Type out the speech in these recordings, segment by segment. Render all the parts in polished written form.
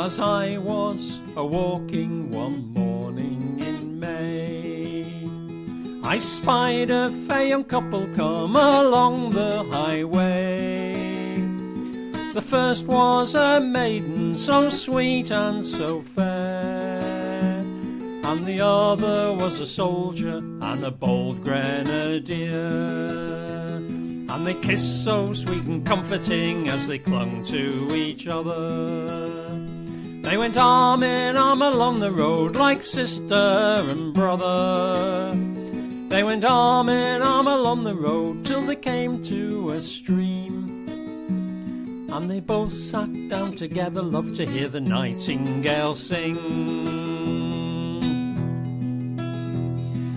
As I was a-walking one morning in May, I spied a fair young couple come along the highway. The first was a maiden so sweet and so fair, and the other was a soldier and a bold grenadier. And they kissed so sweet and comforting as they clung to each other. They went arm in arm along the road like sister and brother. They went arm in arm along the road till they came to a stream. And they both sat down together, loved to hear the nightingale sing.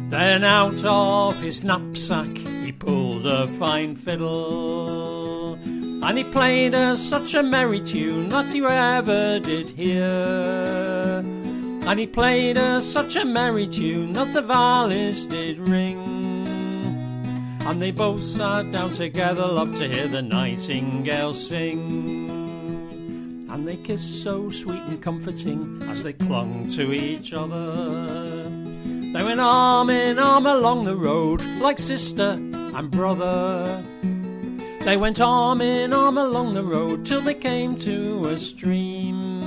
Then out of his knapsack he pulled a fine fiddle, and he played us such a merry tune that you ever did hear. And he played us such a merry tune that the valleys did ring. And they both sat down together, loved to hear the nightingale sing. And they kissed so sweet and comforting as they clung to each other. They went arm in arm along the road like sister and brother. They went arm in arm along the road till they came to a stream.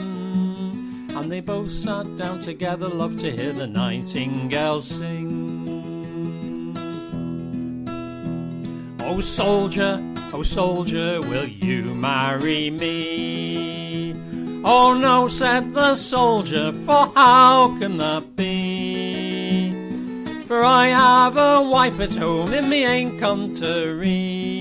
And they both sat down together, loved to hear the nightingale sing. Oh soldier, will you marry me? Oh no, said the soldier, for how can that be? For I have a wife at home in me ain country,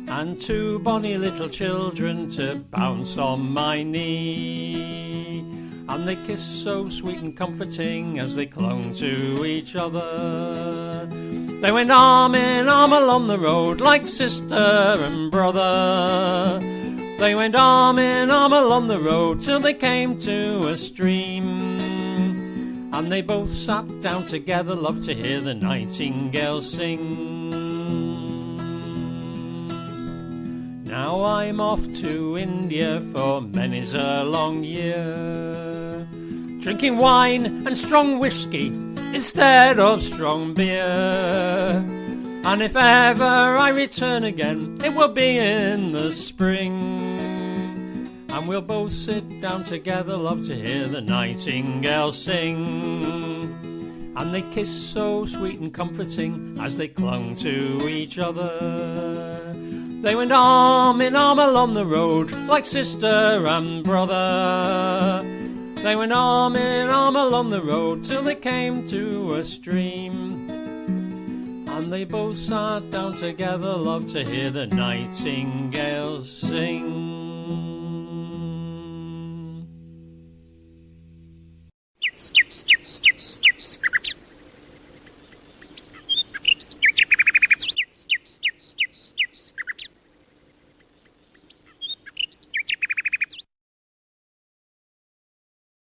and two bonny little children to bounce on my knee. And they kissed so sweet and comforting as they clung to each other. They went arm in arm along the road like sister and brother. They went arm in arm along the road till they came to a stream. And they both sat down together, loved to hear the nightingale sing. Now I'm off to India for many's a long year, drinking wine and strong whiskey instead of strong beer. And if ever I return again, it will be in the spring. And we'll both sit down together, love to hear the nightingale sing. And they kissed so sweet and comforting as they clung to each other. They went arm in arm along the road like sister and brother. They went arm in arm along the road till they came to a stream. And they both sat down together, loved to hear the nightingale sing.